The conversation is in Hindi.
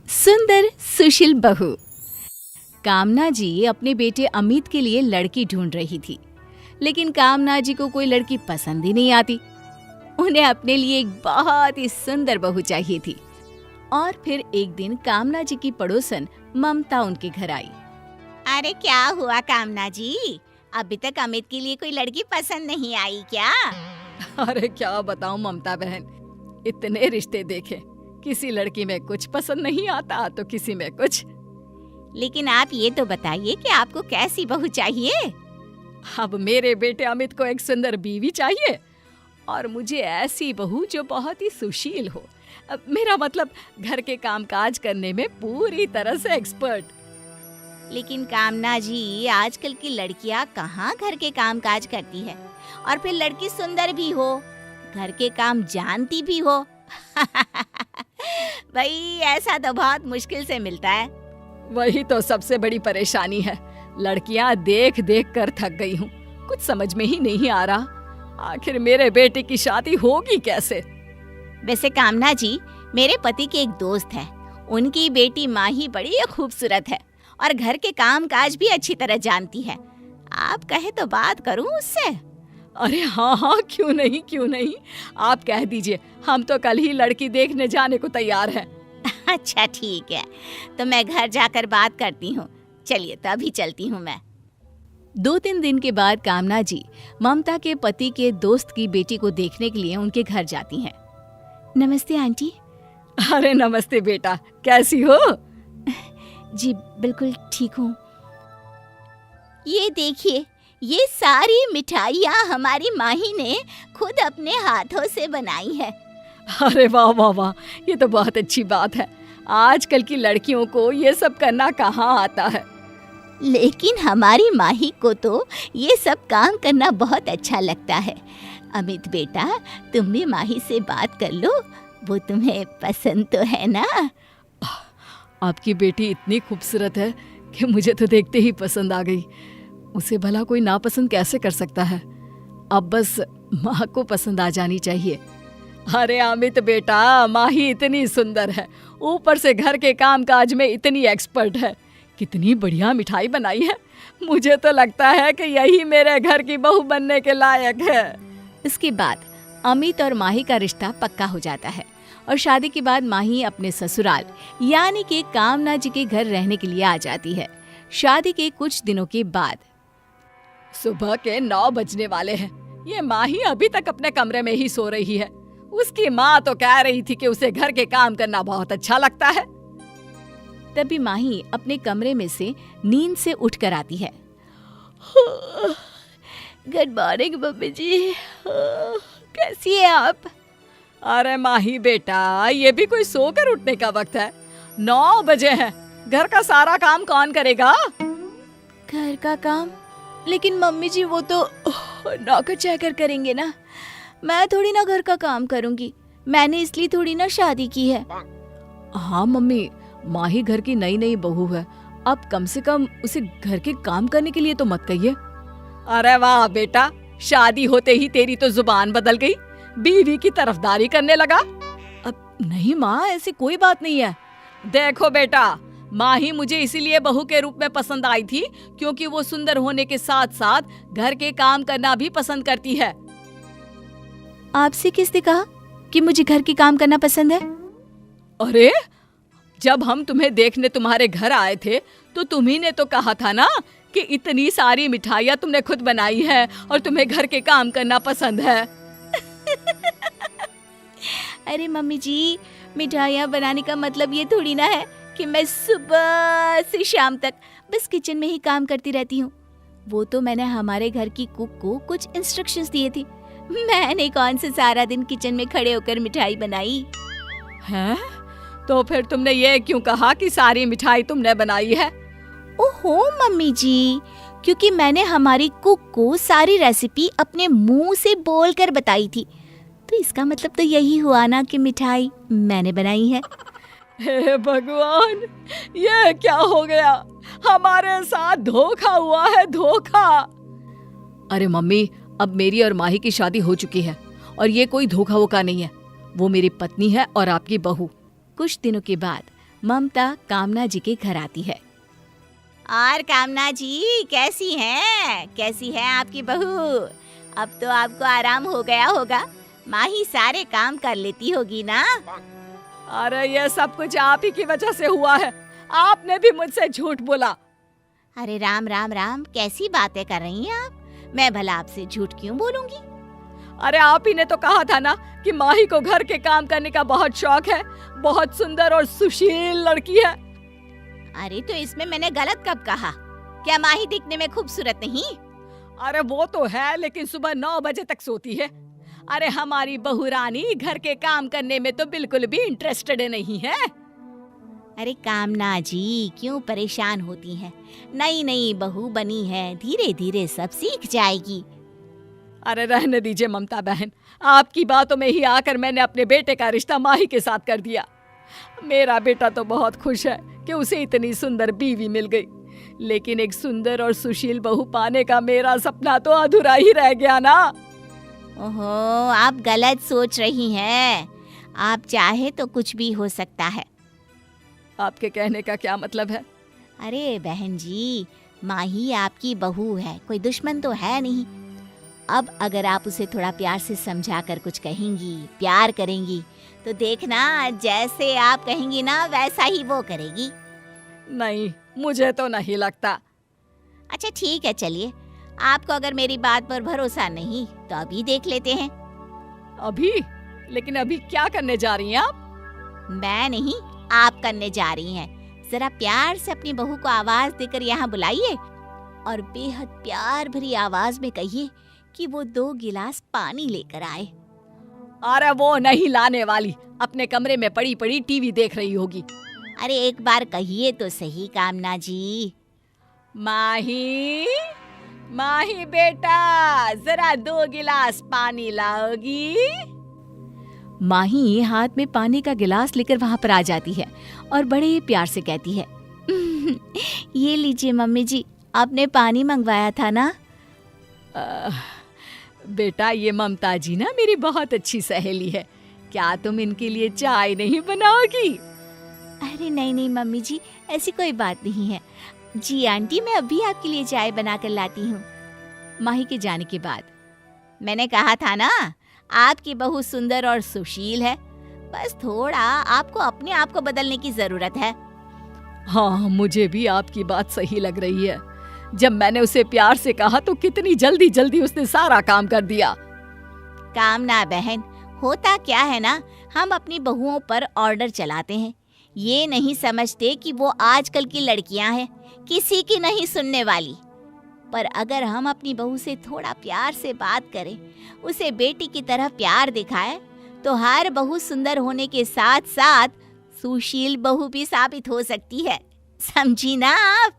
सुंदर सुशील बहू। कामना जी अपने बेटे अमित के लिए लड़की ढूंढ रही थी, लेकिन कामना जी को कोई लड़की पसंद ही नहीं आती। उन्हें अपने लिए एक बहुत ही सुंदर बहू चाहिए थी। और फिर एक दिन कामना जी की पड़ोसन ममता उनके घर आई। अरे क्या हुआ कामना जी, अभी तक अमित के लिए कोई लड़की पसंद नहीं आई क्या? अरे क्या बताऊं ममता बहन, इतने रिश्ते देखे, किसी लड़की में कुछ पसंद नहीं आता तो किसी में कुछ। लेकिन आप ये तो बताइए कि आपको कैसी बहू चाहिए? अब मेरे बेटे अमित को एक सुंदर बीवी चाहिए और मुझे ऐसी बहू जो बहुत ही सुशील हो। अब मेरा मतलब घर के कामकाज करने में पूरी तरह से एक्सपर्ट। लेकिन कामना जी, आजकल की लड़कियां कहाँ घर के कामकाज करती है, और फिर लड़की सुंदर भी हो, घर के काम जानती भी हो। भाई ऐसा तो बहुत मुश्किल से मिलता है। वही तो सबसे बड़ी परेशानी है, लड़कियां देख देख कर थक गई हूँ। कुछ समझ में ही नहीं आ रहा, आखिर मेरे बेटे की शादी होगी कैसे? वैसे कामना जी, मेरे पति के एक दोस्त है, उनकी बेटी माही बड़ी खूबसूरत है और घर के काम काज भी अच्छी तरह जानती है। आप कहे तो बात करूं उससे? अरे हाँ, क्यों नहीं, आप कह दीजिए, हम तो कल ही लड़की देखने जाने को तैयार हैं। अच्छा ठीक है, तो मैं घर जाकर बात करती हूँ। चलिए तो अभी चलती हूँ मैं। 2-3 दिन के बाद कामना जी ममता के पति के दोस्त की बेटी को देखने के लिए उनके घर जाती हैं। नमस्ते आंटी। अरे नमस्ते बेटा, कैसी हो? जी बिल्कुल ठीक हूँ। ये देखिए, ये सारी मिठाइयाँ हमारी माही ने खुद अपने हाथों से बनाई है। अरे वाह वाह वाह, ये तो बहुत अच्छी बात है। आजकल की लड़कियों को ये सब करना कहाँ आता है। लेकिन हमारी माही को तो ये सब काम करना बहुत अच्छा लगता है। अमित बेटा, तुम भी माही से बात कर लो, वो तुम्हें पसंद तो है ना? आपकी बेटी इतनी खूबसूरत है कि मुझे तो देखते ही पसंद आ गई। उसे भला कोई नापसंद कैसे कर सकता है? अब बस माँ को पसंद आ जानी चाहिए। अरे अमित बेटा, माही इतनी सुंदर है, ऊपर से घर के कामकाज में इतनी एक्सपर्ट है, कितनी बढ़िया मिठाई बनाई है। मुझे तो लगता है कि यही मेरे घर की बहू बनने के लायक है। इसके बाद अमित और माही का रिश्ता पक्का हो जाता है और शादी के बाद माही अपने ससुराल यानी कि कामना जी के घर रहने के लिए आ जाती है। शादी के कुछ दिनों के बाद सुबह के 9 बजने वाले हैं। ये माही अभी तक अपने कमरे में ही सो रही है। उसकी माँ तो कह रही थी कि उसे घर के काम करना बहुत अच्छा लगता है। तभी माही अपने कमरे में से नींद से उठकर आती है। गुड मॉर्निंग मम्मी जी, कैसी है आप? अरे माही बेटा, ये भी कोई सोकर उठने का वक्त है? 9 बजे हैं, घर का सारा काम कौन करेगा? घर का काम? लेकिन मम्मी जी, वो तो नौकर चाकर करेंगे ना, मैं थोड़ी ना घर का काम करूंगी। मैंने इसलिए थोड़ी ना शादी की है। हाँ मम्मी, माही घर की नई बहू है, अब कम से कम उसे घर के काम करने के लिए तो मत कहिए। अरे वाह बेटा, शादी होते ही तेरी तो जुबान बदल गई, बीवी की तरफदारी करने लगा। अब नहीं माँ, ऐसी कोई बात नहीं है। देखो बेटा, माही मुझे इसीलिए बहू के रूप में पसंद आई थी क्योंकि वो सुंदर होने के साथ साथ घर के काम करना भी पसंद करती है। आपसे किसने कहा कि मुझे घर के काम करना पसंद है? अरे, जब हम तुम्हें देखने तुम्हारे घर आए थे तो तुम्ही ने तो कहा था ना कि इतनी सारी मिठाइयाँ तुमने खुद बनाई है और तुम्हें घर के काम करना पसंद है। अरे मम्मी जी, मिठाइयाँ बनाने का मतलब ये थोड़ी ना है कि मैं सुबह से शाम तक बस किचन में ही काम करती रहती हूँ। वो तो मैंने हमारे घर की कुक को कुछ इंस्ट्रक्शंस दिए थे। मैंने कौन से सारा दिन किचन में खड़े होकर मिठाई बनाई है? तो फिर तुमने ये क्यों कहा कि सारी मिठाई तुमने बनाई है? ओहो मम्मी जी, क्योंकि मैंने हमारी कुक को सारी रेसिपी अपने मुंह से बोलकर बताई थी, तो इसका मतलब तो यही हुआ ना कि मिठाई मैंने बनाई है। हे भगवान, ये क्या हो गया? हमारे साथ धोखा हुआ है, धोखा। अरे मम्मी, अब मेरी और माही की शादी हो चुकी है और ये कोई धोखा वोखा नहीं है। वो मेरी पत्नी है और आपकी बहू। कुछ दिनों के बाद ममता कामना जी के घर आती है। और कामना जी कैसी है आपकी बहू? अब तो आपको आराम हो गया होगा, माही सारे काम कर लेती होगी ना? अरे ये सब कुछ आप ही की वजह से हुआ है, आपने भी मुझसे झूठ बोला। अरे राम राम राम, कैसी बातें कर रही हैं आप? मैं भला आपसे झूठ क्यों बोलूंगी? अरे आप ही ने तो कहा था ना कि माही को घर के काम करने का बहुत शौक है, बहुत सुंदर और सुशील लड़की है। अरे तो इसमें मैंने गलत कब कहा? क्या माही दिखने में खूबसूरत नहीं? अरे वो तो है, लेकिन सुबह 9 बजे तक सोती है। अरे हमारी बहू रानी घर के काम करने में तो बिल्कुल भी इंटरेस्टेड नहीं है। अरे कामना जी क्यों परेशान होती हैं? नई नई बहू बनी है, धीरे धीरे सब सीख जाएगी। अरे रहने दीजिए ममता बहन, आपकी बातों में ही आकर मैंने अपने बेटे का रिश्ता माही के साथ कर दिया। मेरा बेटा तो बहुत खुश है कि उसे इतनी सुंदर बीवी मिल गई, लेकिन एक सुंदर और सुशील बहू पाने का मेरा सपना तो अधूरा ही रह गया ना। ओहो, आप गलत सोच रही हैं। आप चाहे तो कुछ भी हो सकता है। आपके कहने का क्या मतलब है? अरे बहन जी, माही आपकी बहू है, कोई दुश्मन तो है नहीं। अब अगर आप उसे थोड़ा प्यार से समझा कर कुछ कहेंगी, प्यार करेंगी, तो देखना जैसे आप कहेंगी ना वैसा ही वो करेगी। नहीं, मुझे तो नहीं लगता। अच्छा ठीक है, चलिए, आपको अगर मेरी बात पर भरोसा नहीं तो अभी देख लेते हैं। अभी? लेकिन अभी क्या करने जा रही हैं आप? मैं नहीं, आप करने जा रही हैं। जरा प्यार से अपनी बहू को आवाज देकर यहाँ बुलाइए और बेहद प्यार भरी आवाज में कहिए कि वो 2 गिलास पानी लेकर आए। अरे वो नहीं लाने वाली, अपने कमरे में पड़ी पड़ी टीवी देख रही होगी। अरे एक बार कहिए तो सही कामना जी। माही, माही बेटा, जरा 2 गिलास पानी लाओगी? माही हाथ में पानी का गिलास लेकर वहां पर आ जाती है और बड़े प्यार से कहती है, ये लीजिए मम्मी जी, आपने पानी मंगवाया था ना? बेटा, ये ममता जी ना मेरी बहुत अच्छी सहेली है, क्या तुम इनके लिए चाय नहीं बनाओगी? अरे नहीं नहीं मम्मी जी, ऐसी कोई बात नहीं है। जी आंटी, मैं अभी आपके लिए चाय बनाकर लाती हूँ। माही के जाने के बाद मैंने कहा था ना, आपकी बहू सुंदर और सुशील है, बस थोड़ा आपको अपने आप को बदलने की जरूरत है। हाँ, मुझे भी आपकी बात सही लग रही है। जब मैंने उसे प्यार से कहा तो कितनी जल्दी जल्दी उसने सारा काम कर दिया। कामना बहन, होता क्या है ना, हम अपनी बहुओं पर ऑर्डर चलाते हैं, ये नहीं समझते कि वो आजकल की लड़कियां हैं, किसी की नहीं सुनने वाली। पर अगर हम अपनी बहू से थोड़ा प्यार से बात करें, उसे बेटी की तरह प्यार दिखाएं, तो हर बहू सुंदर होने के साथ साथ सुशील बहू भी साबित हो सकती है। समझी ना आप?